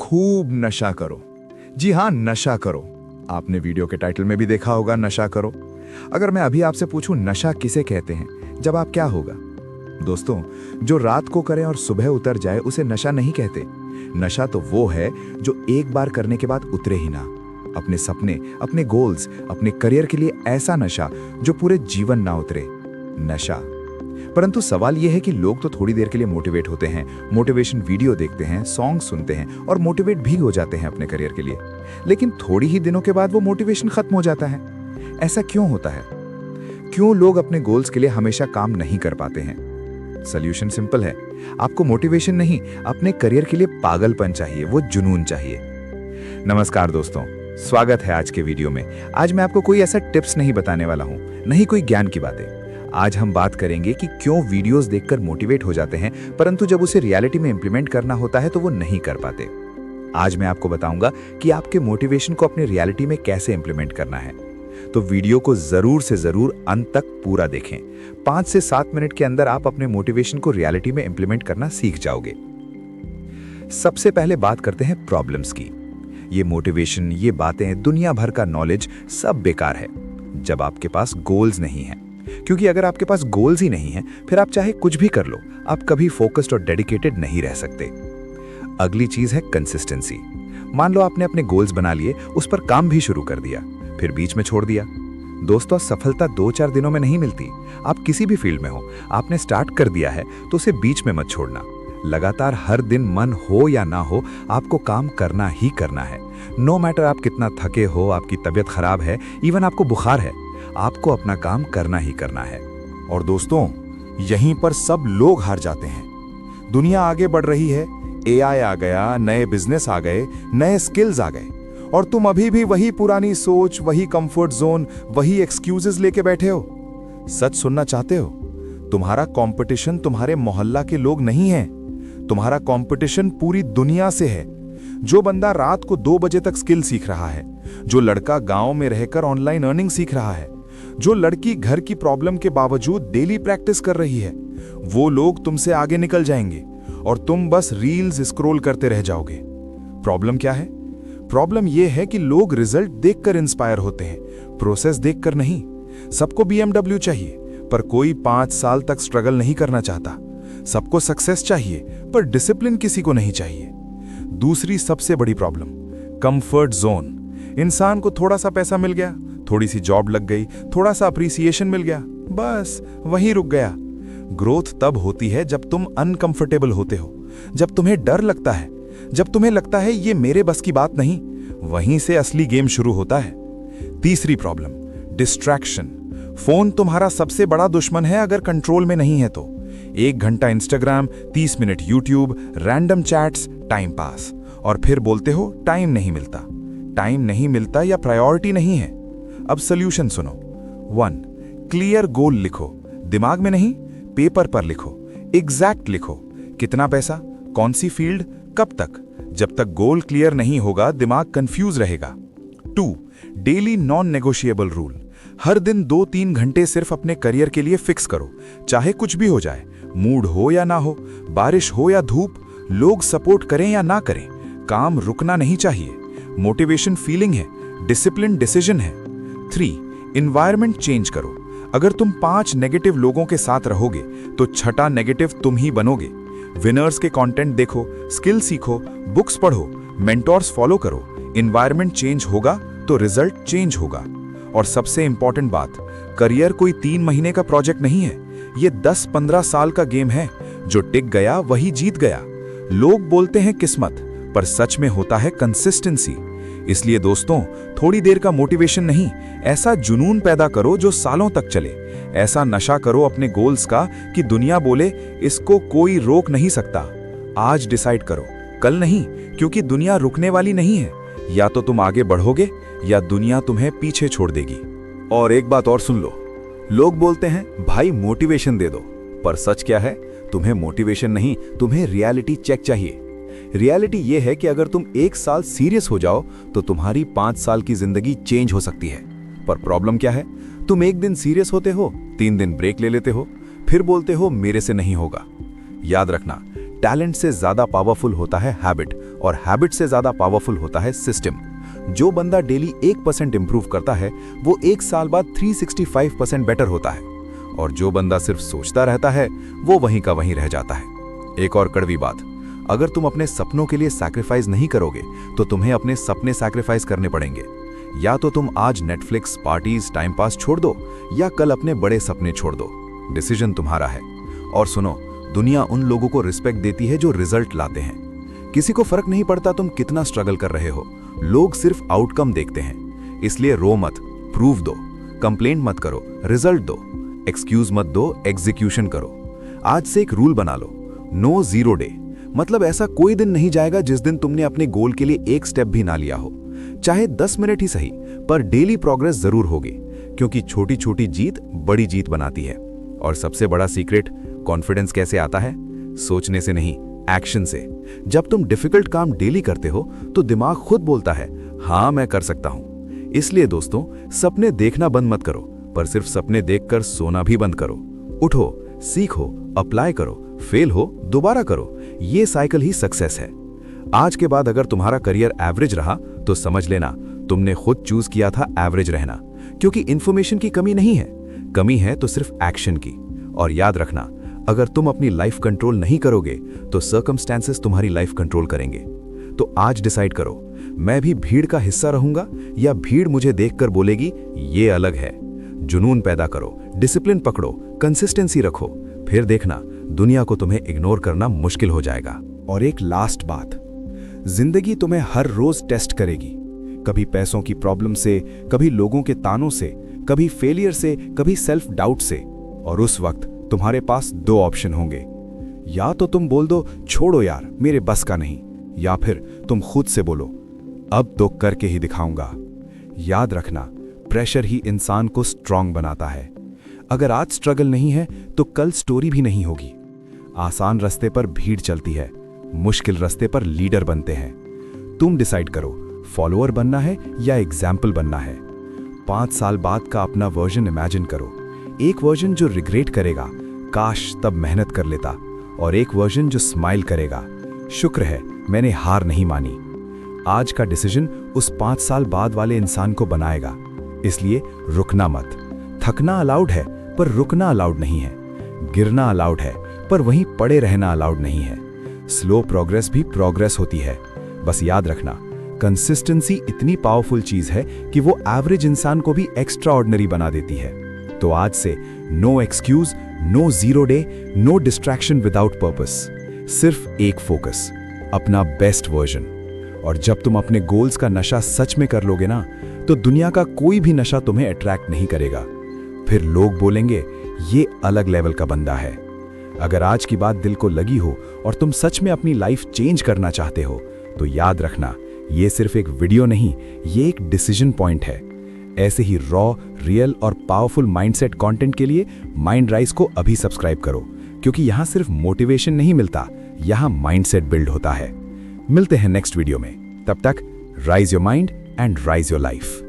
खूब नशा करो। जी हाँ, नशा करो। आपने वीडियो के टाइटल में भी देखा होगा, नशा करो। अगर मैं अभी आपसे पूछूं नशा किसे कहते हैं, जवाब क्या होगा? दोस्तों, जो रात को करे और सुबह उतर जाए उसे नशा नहीं कहते। नशा तो वो है जो एक बार करने के बाद उतरे ही ना। अपने सपने, अपने गोल्स, अपने करियर के लिए ऐसा नशा जो पूरे जीवन ना उतरे, नशा। परंतु सवाल यह है कि लोग तो थोड़ी देर के लिए मोटिवेट होते हैं, मोटिवेशन वीडियो देखते हैं, सॉन्ग सुनते हैं और मोटिवेट भी हो जाते हैं अपने करियर के लिए। लेकिन थोड़ी ही दिनों के बाद वो मोटिवेशन खत्म हो जाता है। ऐसा क्यों होता है? क्यों लोग अपने गोल्स के लिए हमेशा काम नहीं कर पाते हैं? सॉल्यूशन सिंपल है। आपको मोटिवेशन नहीं, अपने करियर के लिए पागलपन चाहिए, वो जुनून चाहिए। नमस्कार दोस्तों, स्वागत है आज के वीडियो में। आज मैं आपको कोई ऐसा टिप्स नहीं बताने वाला हूं, नहीं कोई ज्ञान की बातें। आज हम बात करेंगे कि क्यों वीडियोस देखकर मोटिवेट हो जाते हैं, परंतु जब उसे रियलिटी में इंप्लीमेंट करना होता है तो वो नहीं कर पाते। आज मैं आपको बताऊंगा कि आपके मोटिवेशन को अपनी रियलिटी में कैसे इंप्लीमेंट करना है। तो वीडियो को जरूर से जरूर अंत तक पूरा देखें। 5 से 7 मिनट के अंदर आप अपने मोटिवेशन को रियलिटी में इंप्लीमेंट करना सीख जाओगे। सबसे पहले बात करते हैं प्रॉब्लम्स की। ये मोटिवेशन, ये बातें, दुनिया भर का नॉलेज सब बेकार है जब आपके पास गोल्स नहीं हैं। क्योंकि अगर आपके पास गोल्स ही नहीं हैं, फिर आप चाहे कुछ भी कर लो, आप कभी फोकस्ड और डेडिकेटेड नहीं रह सकते। अगली चीज है कंसिस्टेंसी। मान लो आपने अपने गोल्स बना लिए, उस पर काम भी शुरू कर दिया, फिर बीच में छोड़ दिया। दोस्तों, सफलता 2-4 दिनों में नहीं मिलती। आप किसी भी फील्ड में हो, आपने स्टार्ट कर दिया है तो उसे बीच में मत छोड़ना। लगातार हर दिन मन हो या ना हो, आपको काम करना ही करना है। नो मैटर आप कितना थके हो, आपकी तबीयत खराब है, इवन आपको बुखार है, आपको अपना काम करना ही करना है। और दोस्तों, यहीं पर सब लोग हार जाते हैं। दुनिया आगे बढ़ रही है, एआई आ गया, नए बिजनेस आ गए, नए स्किल्स आ गए, और तुम अभी भी वही पुरानी सोच, वही कंफर्ट जोन, वही एक्सक्यूजेस लेके बैठे हो। सच सुनना चाहते हो? तुम्हारा कंपटीशन तुम्हारे मोहल्ला के लोग नहीं हैं, तुम्हारा कंपटीशन पूरी दुनिया से है। जो बंदा रात को 2 बजे तक स्किल सीख रहा है, जो लड़का गांव में रहकर ऑनलाइन अर्निंग सीख रहा है, जो लड़की घर की प्रॉब्लम के बावजूद डेली प्रैक्टिस कर रही है, वो लोग तुमसे आगे निकल जाएंगे और तुम बस रील्स स्क्रॉल करते रह जाओगे। प्रॉब्लम क्या है? प्रॉब्लम यह है कि लोग रिजल्ट देखकर इंस्पायर होते हैं, प्रोसेस देखकर नहीं। सबको BMW चाहिए, पर कोई 5 साल तक स्ट्रगल नहीं करना चाहता। सबको सक्सेस चाहिए, पर डिसिप्लिन किसी को नहीं चाहिए। दूसरी सबसे बड़ी प्रॉब्लम, कंफर्ट जोन। इंसान को थोड़ा सा पैसा मिल गया, थोड़ी सी जॉब लग गई, थोड़ा सा अप्रिसिएशन मिल गया, बस वहीं रुक गया। ग्रोथ तब होती है जब तुम अनकंफर्टेबल होते हो, जब तुम्हें डर लगता है, जब तुम्हें लगता है ये मेरे बस की बात नहीं। वहीं से असली गेम शुरू होता है। तीसरी प्रॉब्लम, डिस्ट्रैक्शन। फोन तुम्हारा सबसे बड़ा दुश्मन है अगर कंट्रोल में नहीं है तो। 1 घंटा Instagram, 30 minute YouTube, random chats, time pass, और फिर बोलते हो टाइम नहीं मिलता। टाइम नहीं मिलता या प्रायोरिटी नहीं है। अब सोल्यूशन सुनो। 1, क्लियर गोल लिखो। दिमाग में नहीं, पेपर पर लिखो। एग्जैक्ट लिखो। कितना पैसा, कौन सी फील्ड, कब तक। जब तक गोल क्लियर नहीं होगा, दिमाग कंफ्यूज रहेगा। 2, डेली नॉन नेगोशिएबल रूल। हर दिन 2-3 घंटे सिर्फ अपने करियर के लिए फिक्स करो, चाहे कुछ भी हो जाए। मूड हो या ना हो, बारिश हो या धूप, लोग सपोर्ट करें या ना करें, काम रुकना नहीं चाहिए। मोटिवेशन फीलिंग है, डिसिप्लिन डिसीजन है। 3, एनवायरनमेंट चेंज करो। अगर तुम 5 नेगेटिव लोगों के साथ रहोगे तो 6ठा नेगेटिव तुम ही बनोगे। विनर्स के कंटेंट देखो, स्किल सीखो, बुक्स पढ़ो, मेंटोर्स फॉलो करो। एनवायरनमेंट चेंज होगा तो रिजल्ट चेंज होगा। और सबसे इंपॉर्टेंट बात, करियर कोई 3 महीने का प्रोजेक्ट नहीं है, ये 10-15 साल का गेम है। जो टिक गया वही जीत गया। लोग बोलते हैं किस्मत, पर सच में होता है कंसिस्टेंसी। इसलिए दोस्तों, थोड़ी देर का मोटिवेशन नहीं, ऐसा जुनून पैदा करो जो सालों तक चले। ऐसा नशा करो अपने गोल्स का कि दुनिया बोले इसको कोई रोक नहीं सकता। आज डिसाइड करो, कल नहीं, क्योंकि दुनिया रुकने वाली नहीं है। या तो तुम आगे बढ़ोगे या दुनिया तुम्हें पीछे छोड़ देगी। और एक बात और सुन लो, लोग बोलते हैं भाई मोटिवेशन दे दो, पर सच क्या है? तुम्हें मोटिवेशन नहीं, तुम्हें रियलिटी चेक चाहिए। रियलिटी यह है कि अगर तुम 1 साल सीरियस हो जाओ तो तुम्हारी 5 साल की जिंदगी चेंज हो सकती है। पर प्रॉब्लम क्या है? तुम 1 दिन सीरियस होते हो, 3 दिन ब्रेक ले लेते हो, फिर बोलते हो मेरे से नहीं होगा। याद रखना, टैलेंट से ज्यादा पावरफुल होता है हैबिट, और हैबिट से ज्यादा पावरफुल होता है सिस्टम। जो बंदा डेली 1% इंप्रूव करता है वो 1 साल बाद 365% बेटर होता है, और जो बंदा सिर्फ सोचता रहता है वो वहीं का वहीं रह जाता है। एक और कड़वी बात, अगर तुम अपने सपनों के लिए सैक्रिफाइस नहीं करोगे तो तुम्हें अपने सपने सैक्रिफाइस करने पड़ेंगे। या तो तुम आज नेटफ्लिक्स, पार्टीज, टाइम पास छोड़ दो, या कल अपने बड़े सपने छोड़ दो। डिसीजन तुम्हारा है। और सुनो, दुनिया उन लोगों को रिस्पेक्ट देती है जो रिजल्ट लाते हैं। किसी को फर्क नहीं पड़ता तुम कितना स्ट्रगल कर रहे हो, लोग सिर्फ आउटकम देखते हैं। इसलिए रो मत, प्रूव दो। कंप्लेंट मत करो, रिजल्ट दो। एक्सक्यूज मत दो, एग्जीक्यूशन करो। आज से एक रूल बना लो, नो जीरो डे। मतलब ऐसा कोई दिन नहीं जाएगा जिस दिन तुमने अपने गोल के लिए एक स्टेप भी ना लिया हो, चाहे 10 मिनट ही सही, पर डेली प्रोग्रेस जरूर होगी, क्योंकि छोटी छोटी जीत बड़ी जीत बनाती है। और सबसे बड़ा सीक्रेट, कॉन्फिडेंस कैसे आता है? सोचने से नहीं, एक्शन से। जब तुम डिफिकल्ट काम डेली करते हो तो दिमाग खुद बोलता है हाँ मैं कर सकता हूं। इसलिए दोस्तों, सपने देखना बंद मत करो, पर सिर्फ सपने देखकर सोना भी बंद करो। उठो, सीखो, अप्लाई करो, फेल हो दोबारा करो। ये साइकिल ही सक्सेस है। आज के बाद अगर तुम्हारा करियर एवरेज रहा तो समझ लेना तुमने खुद चूज किया था एवरेज रहना, क्योंकि इंफॉर्मेशन की कमी नहीं है, कमी है तो सिर्फ एक्शन की। और याद रखना, अगर तुम अपनी लाइफ कंट्रोल नहीं करोगे तो सर्कमस्टेंसेस तुम्हारी लाइफ कंट्रोल करेंगे। तो आज डिसाइड करो, मैं भी भीड़ का हिस्सा रहूंगा या भीड़ मुझे देखकर बोलेगी ये अलग है। जुनून पैदा करो, डिसिप्लिन पकड़ो, कंसिस्टेंसी रखो, फिर देखना दुनिया को तुम्हें इग्नोर करना मुश्किल हो जाएगा। और एक लास्ट बात, जिंदगी तुम्हें हर रोज टेस्ट करेगी, कभी पैसों की प्रॉब्लम से, कभी लोगों के तानों से, कभी फेलियर से, कभी सेल्फ डाउट से। और उस वक्त तुम्हारे पास 2 ऑप्शन होंगे, या तो तुम बोल दो छोड़ो यार मेरे बस का नहीं, या फिर तुम खुद से बोलो अब तो करके ही दिखाऊंगा। याद रखना, प्रेशर ही इंसान को स्ट्रांग बनाता है। अगर आज स्ट्रगल नहीं है तो कल स्टोरी भी नहीं होगी। आसान रास्ते पर भीड़ चलती है, मुश्किल रास्ते पर लीडर बनते हैं। तुम डिसाइड करो, फॉलोअर बनना है या एग्जाम्पल बनना है। 5 साल बाद का अपना वर्जन इमेजिन करो, एक वर्जन जो रिग्रेट करेगा काश तब मेहनत कर लेता, और एक वर्जन जो स्माइल करेगा शुक्र है मैंने हार नहीं मानी। आज का डिसीजन उस 5 साल बाद वाले इंसान को बनाएगा। इसलिए रुकना मत। थकना अलाउड है पर रुकना अलाउड नहीं है। गिरना अलाउड है पर वहीं पड़े रहना अलाउड नहीं है। स्लो प्रोग्रेस भी प्रोग्रेस होती है। बस याद रखना, कंसिस्टेंसी इतनी पावरफुल चीज है कि वो एवरेज इंसान को भी एक्स्ट्रा ऑर्डिनरी बना देती है। तो आज से no excuse, no zero day, no distraction without purpose. सिर्फ एक फोकस, अपना बेस्ट वर्जन। और जब तुम अपने गोल्स का नशा सच में कर लोगे ना, तो दुनिया का कोई भी नशा तुम्हें अट्रैक्ट नहीं करेगा। फिर लोग बोलेंगे ये अलग लेवल का बंदा है। अगर आज की बात दिल को लगी हो और तुम सच में अपनी लाइफ चेंज करना चाहते हो, तो याद रखना ये सिर्फ एक वीडियो नहीं, ये एक डिसीजन पॉइंट है। ऐसे ही रॉ, रियल और पावरफुल माइंडसेट कंटेंट के लिए माइंड राइज को अभी सब्सक्राइब करो, क्योंकि यहां सिर्फ मोटिवेशन नहीं मिलता, यहां माइंडसेट बिल्ड होता है। मिलते हैं नेक्स्ट वीडियो में। तब तक rise your mind and rise your life.